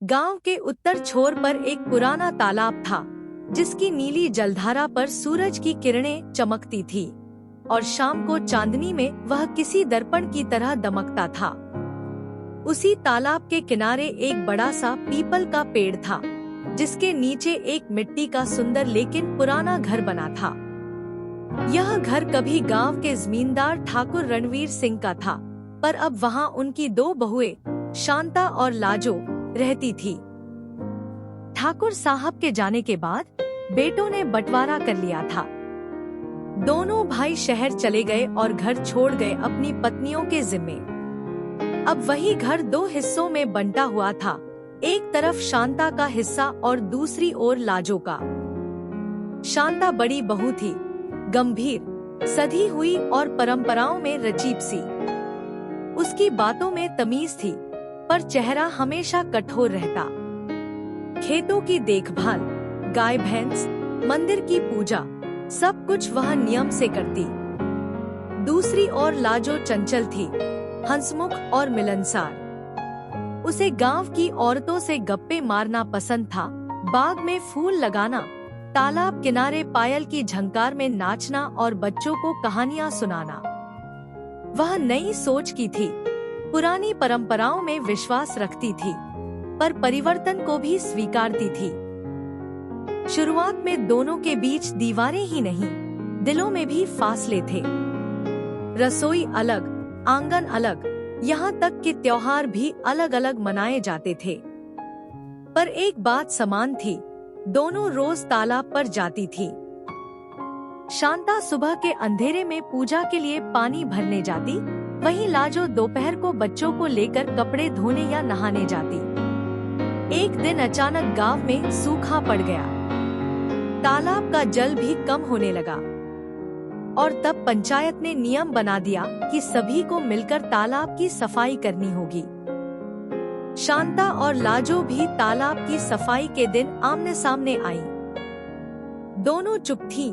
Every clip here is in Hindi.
गांव के उत्तर छोर पर एक पुराना तालाब था, जिसकी नीली जलधारा पर सूरज की किरणें चमकती थी और शाम को चांदनी में वह किसी दर्पण की तरह दमकता था। उसी तालाब के किनारे एक बड़ा सा पीपल का पेड़ था, जिसके नीचे एक मिट्टी का सुंदर लेकिन पुराना घर बना था। यह घर कभी गांव के जमींदार ठाकुर रणवीर सिंह का था, पर अब वहां उनकी दो बहुएं शांता और लाजो रहती थी। ठाकुर साहब के जाने के बाद बेटों ने बंटवारा कर लिया था। दोनों भाई शहर चले गए और घर छोड़ गए अपनी पत्नियों के जिम्मे। अब वही घर दो हिस्सों में बंटा हुआ था, एक तरफ शांता का हिस्सा और दूसरी ओर लाजो का। शांता बड़ी बहू थी, गंभीर, सधी हुई और परंपराओं में रचीब सी। उसकी बातों में तमीज थी, पर चेहरा हमेशा कठोर रहता। खेतों की देखभाल, गाय भैंस, मंदिर की पूजा, सब कुछ वह नियम से करती। दूसरी ओर लाजो चंचल थी, हंसमुख और मिलनसार। उसे गांव की औरतों से गप्पे मारना पसंद था, बाग में फूल लगाना, तालाब किनारे पायल की झंकार में नाचना और बच्चों को कहानियां सुनाना। वह नई सोच की थी, पुरानी परंपराओं में विश्वास रखती थी, पर परिवर्तन को भी स्वीकारती थी। शुरुआत में दोनों के बीच दीवारें ही नहीं, दिलों में भी फासले थे। रसोई अलग, आंगन अलग, यहाँ तक कि त्योहार भी अलग अलग मनाए जाते थे। पर एक बात समान थी, दोनों रोज तालाब पर जाती थी। शांता सुबह के अंधेरे में पूजा के लिए पानी भरने जाती, वहीं लाजो दोपहर को बच्चों को लेकर कपड़े धोने या नहाने जाती। एक दिन अचानक गांव में सूखा पड़ गया, तालाब का जल भी कम होने लगा और तब पंचायत ने नियम बना दिया कि सभी को मिलकर तालाब की सफाई करनी होगी। शांता और लाजो भी तालाब की सफाई के दिन आमने सामने आईं। दोनों चुप थीं,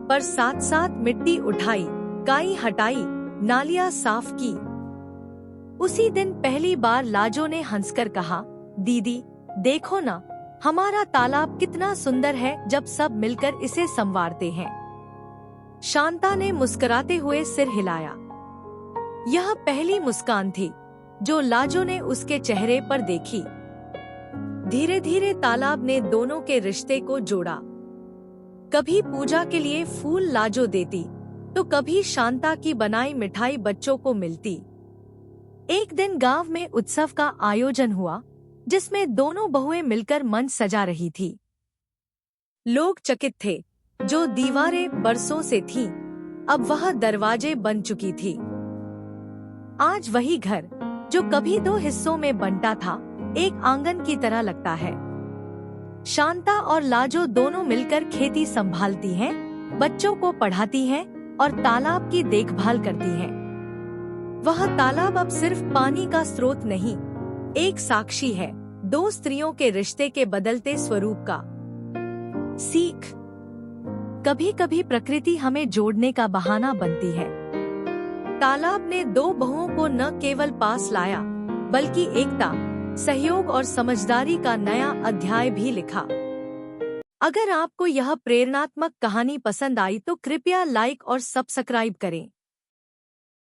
पर साथ साथ मिट्टी उठाई, काई हटाई, नालियां साफ की। उसी दिन पहली बार लाजो ने हंसकर कहा, दीदी देखो ना, हमारा तालाब कितना सुंदर है जब सब मिलकर इसे संवारते हैं। शांता ने मुस्कुराते हुए सिर हिलाया। यह पहली मुस्कान थी जो लाजो ने उसके चेहरे पर देखी। धीरे धीरे तालाब ने दोनों के रिश्ते को जोड़ा। कभी पूजा के लिए फूल लाजो देती, तो कभी शांता की बनाई मिठाई बच्चों को मिलती। एक दिन गांव में उत्सव का आयोजन हुआ, जिसमें दोनों बहुएं मिलकर मंच सजा रही थी। लोग चकित थे, जो दीवारें बरसों से थीं, अब वह दरवाजे बन चुकी थी। आज वही घर, जो कभी दो हिस्सों में बंटा था, एक आंगन की तरह लगता है। शांता और लाजो दोनों मिलकर खेती संभालती हैं, बच्चों को पढ़ाती हैं और तालाब की देखभाल करती हैं। वह तालाब अब सिर्फ पानी का स्रोत नहीं, एक साक्षी है दो स्त्रियों के रिश्ते के बदलते स्वरूप का। सीख, कभी कभी प्रकृति हमें जोड़ने का बहाना बनती है। तालाब ने दो बहुओं को न केवल पास लाया, बल्कि एकता, सहयोग और समझदारी का नया अध्याय भी लिखा। अगर आपको यह प्रेरणात्मक कहानी पसंद आई तो कृपया लाइक और सब्सक्राइब करें।